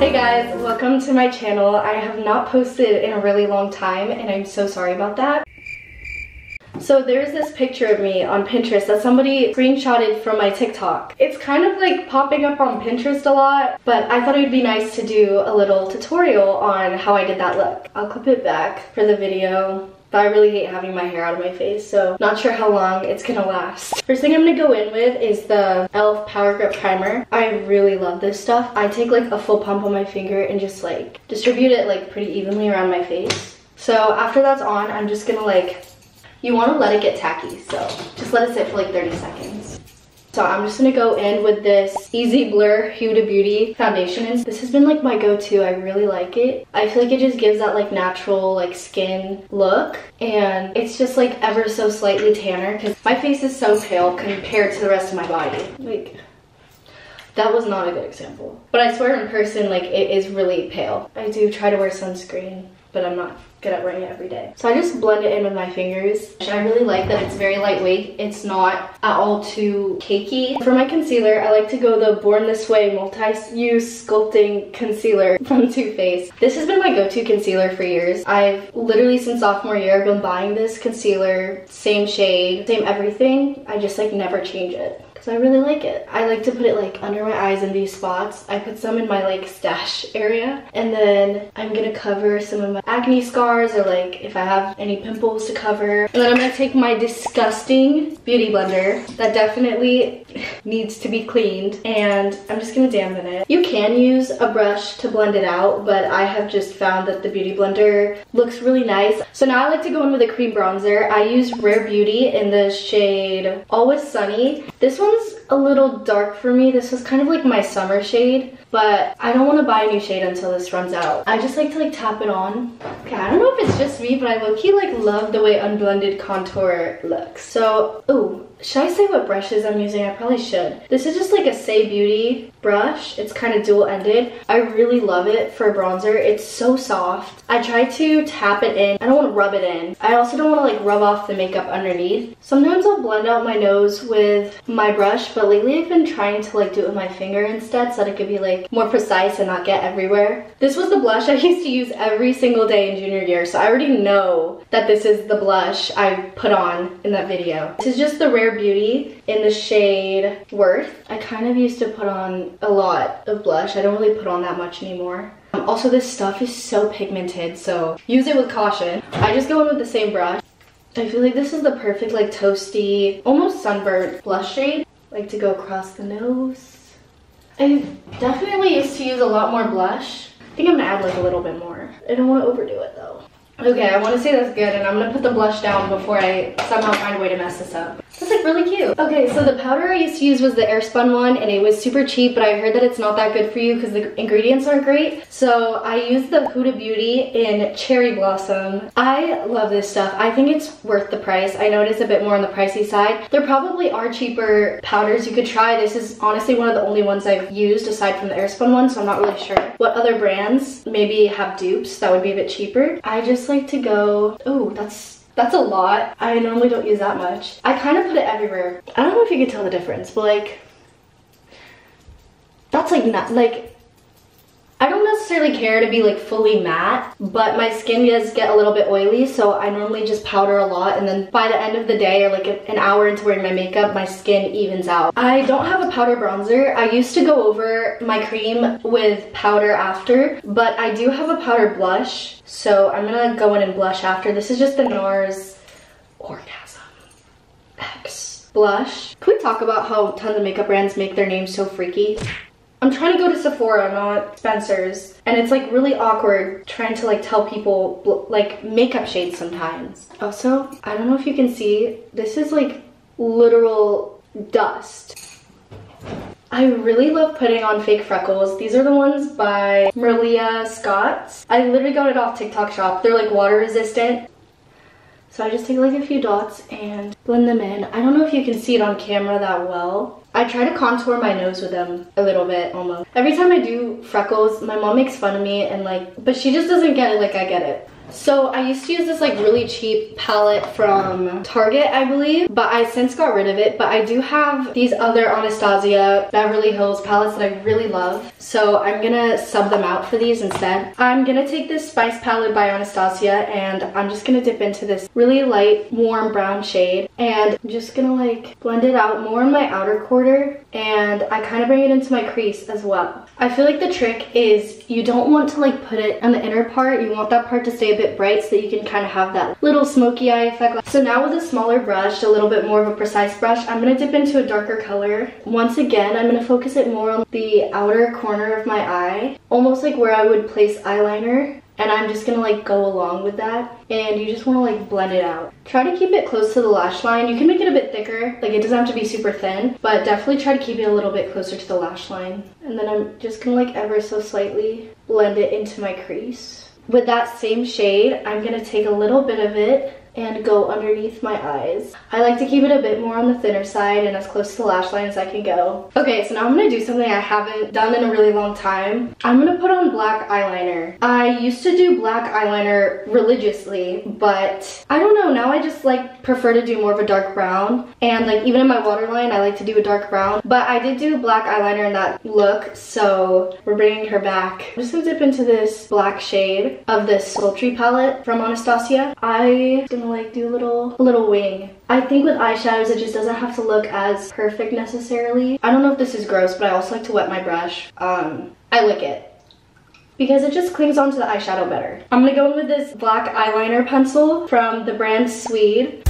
Hey guys, welcome to my channel. I have not posted in a really long time and I'm so sorry about that. So there's this picture of me on Pinterest that somebody screenshotted from my TikTok. It's kind of like popping up on Pinterest a lot, but I thought it would be nice to do a little tutorial on how I did that look. I'll clip it back for the video. But I really hate having my hair out of my face, so not sure how long it's gonna last. First thing I'm gonna go in with is the e.l.f. Power Grip Primer. I really love this stuff. I take like a full pump on my finger and just like distribute it like pretty evenly around my face. So after that's on, I'm just gonna like, you wanna let it get tacky, so just let it sit for like 30 seconds. So I'm just gonna go in with this Easy Blur Huda Beauty foundation. And this has been like my go-to. I really like it. I feel like it just gives that like natural like skin look. And it's just like ever so slightly tanner because my face is so pale compared to the rest of my body. Like, that was not a good example. But I swear in person, like it is really pale. I do try to wear sunscreen, but I'm not good at wearing it every day. So I just blend it in with my fingers. I really like that it's very lightweight. It's not at all too cakey. For my concealer, I like to go the Born This Way Multi-Use Sculpting Concealer from Too Faced. This has been my go-to concealer for years. I've literally since sophomore year been buying this concealer, same shade, same everything. I just like never change it. So I really like it. I like to put it like under my eyes in these spots. I put some in my like stash area, and then I'm gonna cover some of my acne scars or like if I have any pimples to cover. And then I'm gonna take my disgusting beauty blender that definitely needs to be cleaned, and I'm just gonna dampen it. You can use a brush to blend it out, but I have just found that the beauty blender looks really nice. So now I like to go in with a cream bronzer. I use Rare Beauty in the shade Always Sunny. This one's a little dark for me. This was kind of like my summer shade, but I don't want to buy a new shade until this runs out. I just like to like tap it on. Okay, I don't know if it's just me, but I low-key like love the way unblended contour looks. So, ooh, should I say what brushes I'm using? I probably should. This is just like a Say Beauty brush. It's kind of dual-ended. I really love it for bronzer. It's so soft. I try to tap it in. I don't want to rub it in. I also don't want to like rub off the makeup underneath. Sometimes I'll blend out my nose with my brush, but lately I've been trying to like do it with my finger instead so that it could be like more precise and not get everywhere. This was the blush I used to use every single day in junior year, so I already know that this is the blush I put on in that video. This is just the Rare Beauty in the shade Worth. I kind of used to put on a lot of blush. I don't really put on that much anymore. Also, this stuff is so pigmented, so use it with caution. I just go in with the same brush. I feel like this is the perfect like toasty, almost sunburnt blush shade. I like to go across the nose. I definitely used to use a lot more blush. I think I'm gonna add like a little bit more. I don't want to overdo it though. Okay, I want to say that's good, and I'm gonna put the blush down before I somehow find a way to mess this up. That's like really cute. Okay, so the powder I used to use was the Airspun one, and it was super cheap, but I heard that it's not that good for you because the ingredients aren't great. So I used the Huda Beauty in Cherry Blossom. I love this stuff. I think it's worth the price. I know it is a bit more on the pricey side. There probably are cheaper powders you could try. This is honestly one of the only ones I've used aside from the Airspun one, so I'm not really sure what other brands maybe have dupes that would be a bit cheaper. I just like to go, oh, that's a lot. I normally don't use that much. I kind of put it everywhere. I don't know if you can tell the difference, but like, that's like not like, I don't necessarily care to be like fully matte, but my skin does get a little bit oily, so I normally just powder a lot, and then by the end of the day or like an hour into wearing my makeup, my skin evens out. I don't have a powder bronzer. I used to go over my cream with powder after, but I do have a powder blush, so I'm gonna go in and blush after. This is just the NARS Orgasm X blush. Can we talk about how tons of makeup brands make their names so freaky? I'm trying to go to Sephora, not Spencer's, and it's like really awkward trying to like tell people like makeup shades sometimes. Also, I don't know if you can see, this is like literal dust. I really love putting on fake freckles. These are the ones by Maria Scott's. I literally got it off TikTok shop. They're like water resistant. So I just take like a few dots and blend them in. I don't know if you can see it on camera that well. I try to contour my nose with them a little bit almost. Every time I do freckles, my mom makes fun of me and like, but she just doesn't get it like I get it. So I used to use this like really cheap palette from Target, I believe, but I since got rid of it. But I do have these other Anastasia Beverly Hills palettes that I really love. So I'm gonna sub them out for these instead. I'm gonna take this Spice palette by Anastasia and I'm just gonna dip into this really light, warm brown shade. And I'm just gonna like blend it out more in my outer quarter, and I kind of bring it into my crease as well. I feel like the trick is you don't want to like put it on the inner part. You want that part to stay a bit bright so that you can kind of have that little smoky eye effect. So now with a smaller brush, a little bit more of a precise brush, I'm gonna dip into a darker color. Once again, I'm gonna focus it more on the outer corner of my eye, almost like where I would place eyeliner. And I'm just gonna like go along with that, and you just want to like blend it out. Try to keep it close to the lash line. You can make it a bit thicker, like it doesn't have to be super thin, but definitely try to keep it a little bit closer to the lash line. And then I'm just gonna like ever so slightly blend it into my crease. With that same shade, I'm gonna take a little bit of it and go underneath my eyes. I like to keep it a bit more on the thinner side and as close to the lash line as I can go. Okay, so now I'm gonna do something I haven't done in a really long time. I'm gonna put on black eyeliner. I used to do black eyeliner religiously, but I don't know, now I just like prefer to do more of a dark brown. And like even in my waterline, I like to do a dark brown. But I did do black eyeliner in that look, so we're bringing her back. I'm just gonna dip into this black shade of this Sultry palette from Anastasia. I'm gonna like do a little wing. I think with eyeshadows it just doesn't have to look as perfect necessarily. I don't know if this is gross, but I also like to wet my brush. I lick it because it just clings onto the eyeshadow better. I'm gonna go in with this black eyeliner pencil from the brand Swede.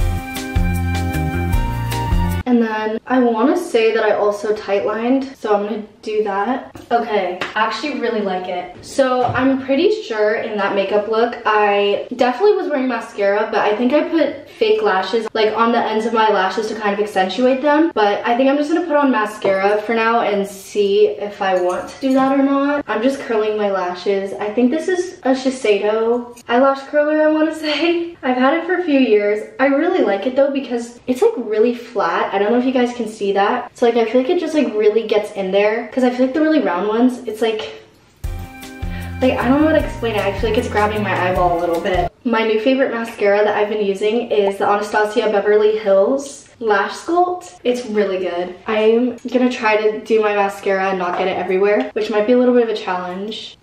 And then I want to say that I also tightlined, so I'm gonna do that. Okay, I actually really like it. So I'm pretty sure in that makeup look, I definitely was wearing mascara, but I think I put fake lashes like on the ends of my lashes to kind of accentuate them. But I think I'm just gonna put on mascara for now and see if I want to do that or not. I'm just curling my lashes. I think this is a Shiseido eyelash curler, I want to say. I've had it for a few years. I really like it though because it's like really flat. I don't know if you guys can see that. So like I feel like it just like really gets in there, because I feel like the really round ones, it's like I don't know how to explain it. I feel like it's grabbing my eyeball a little bit. My new favorite mascara that I've been using is the Anastasia Beverly Hills Lash Sculpt. It's really good. I'm gonna try to do my mascara and not get it everywhere, which might be a little bit of a challenge.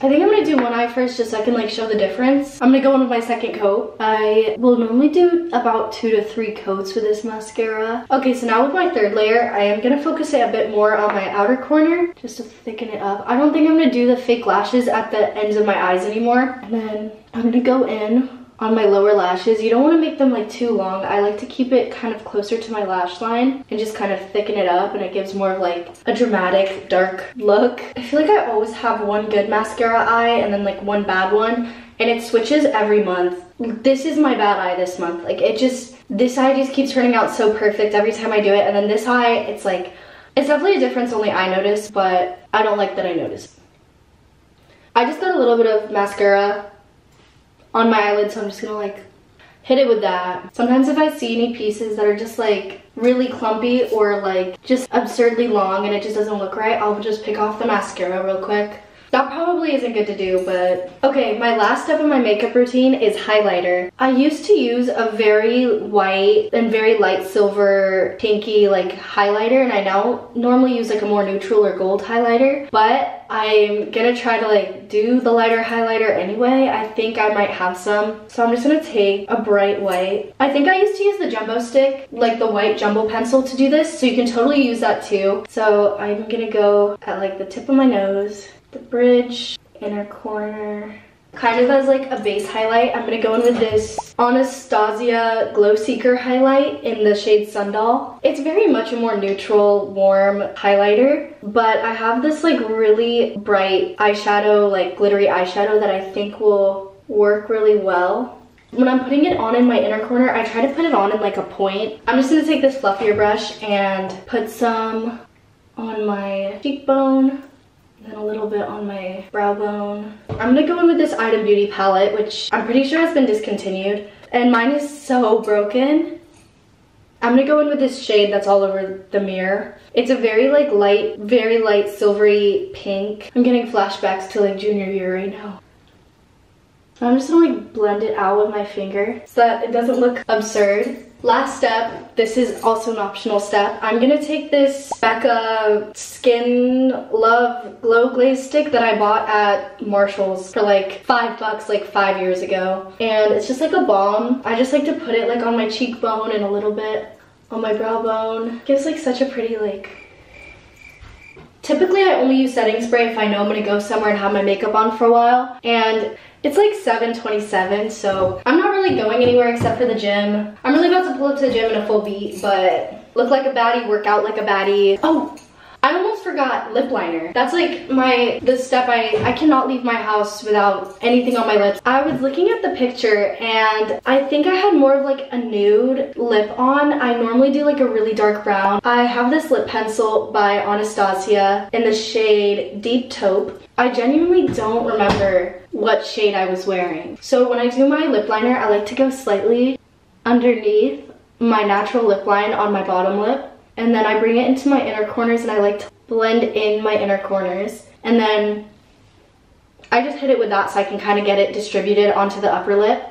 I think I'm gonna do one eye first just so I can like show the difference. I'm gonna go in with my second coat. I will normally do about 2 to 3 coats with this mascara. Okay, so now with my third layer, I am gonna focus it a bit more on my outer corner just to thicken it up. I don't think I'm gonna do the fake lashes at the ends of my eyes anymore. And then I'm gonna go in on my lower lashes. You don't want to make them like too long. I like to keep it kind of closer to my lash line and just kind of thicken it up, and it gives more of like a dramatic dark look. I feel like I always have one good mascara eye and then like one bad one, and it switches every month. This is my bad eye this month. Like this eye just keeps turning out so perfect every time I do it, and then this eye, it's like, it's definitely a difference only I notice, but I don't like that I notice. I just got a little bit of mascara on my eyelid, so I'm just gonna like hit it with that. Sometimes if I see any pieces that are just like really clumpy or like just absurdly long and it just doesn't look right, I'll just pick off the mascara real quick. That probably isn't good to do, but okay, my last step in my makeup routine is highlighter. I used to use a very white and very light silver pinky like highlighter, and I now normally use like a more neutral or gold highlighter, but I'm gonna try to like do the lighter highlighter anyway. I think I might have some, so I'm just gonna take a bright white. I think I used to use the jumbo stick, like the white jumbo pencil, to do this, so you can totally use that too. So I'm gonna go at like the tip of my nose, the bridge, inner corner, kind of as like a base highlight. I'm gonna go in with this Anastasia Glow Seeker highlight in the shade Sundoll. It's very much a more neutral, warm highlighter, but I have this like really bright eyeshadow, like glittery eyeshadow that I think will work really well. When I'm putting it on in my inner corner, I try to put it on in like a point. I'm just gonna take this fluffier brush and put some on my cheekbone, then a little bit on my brow bone. I'm gonna go in with this Item Beauty palette, which I'm pretty sure has been discontinued, and mine is so broken. I'm gonna go in with this shade that's all over the mirror. It's a very light silvery pink. I'm getting flashbacks to like junior year right now. I'm just gonna like blend it out with my finger so that it doesn't look absurd. Last step, this is also an optional step. I'm gonna take this Becca Skin Love Glow Glaze stick that I bought at Marshall's for like $5 like 5 years ago. And it's just like a balm. I just like to put it like on my cheekbone and a little bit on my brow bone. It gives like such a pretty like... Typically I only use setting spray if I know I'm gonna go somewhere and have my makeup on for a while. And it's like 7:27, so I'm not really going anywhere except for the gym. I'm really about to pull up to the gym in a full beat, but look like a baddie, work out like a baddie. Oh, I almost forgot lip liner. That's like the step I cannot leave my house without anything on my lips. I was looking at the picture and I think I had more of like a nude lip on. I normally do like a really dark brown. I have this lip pencil by Anastasia in the shade Deep Taupe. I genuinely don't remember what shade I was wearing. So when I do my lip liner, I like to go slightly underneath my natural lip line on my bottom lip. And then I bring it into my inner corners and I like to blend in my inner corners. And then I just hit it with that so I can kind of get it distributed onto the upper lip.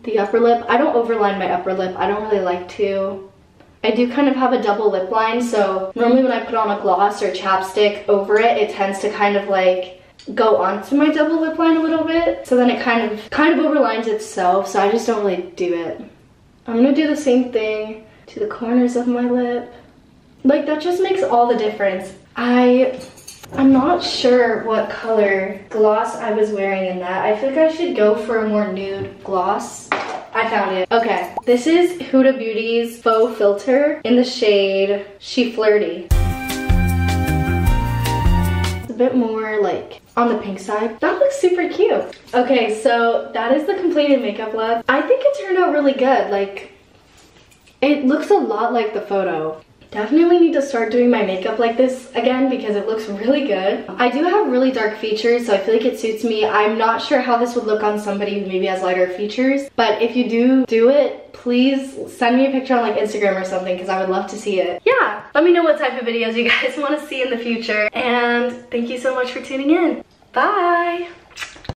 The upper lip, I don't overline my upper lip. I don't really like to. I do kind of have a double lip line, so normally when I put on a gloss or chapstick over it, it tends to kind of like go onto my double lip line a little bit. So then it kind of overlines itself, so I just don't really do it. I'm gonna do the same thing to the corners of my lip. Like that just makes all the difference. I'm not sure what color gloss I was wearing in that. I feel like I should go for a more nude gloss. I found it. Okay, this is Huda Beauty's Faux Filter in the shade She Flirty. It's a bit more like on the pink side. That looks super cute. Okay, so that is the completed makeup look. I think it turned out really good. Like, it looks a lot like the photo. Definitely need to start doing my makeup like this again because it looks really good. I do have really dark features, so I feel like it suits me. I'm not sure how this would look on somebody who maybe has lighter features, but if you do it, please send me a picture on like Instagram or something because I would love to see it. Yeah, let me know what type of videos you guys want to see in the future, and thank you so much for tuning in. Bye!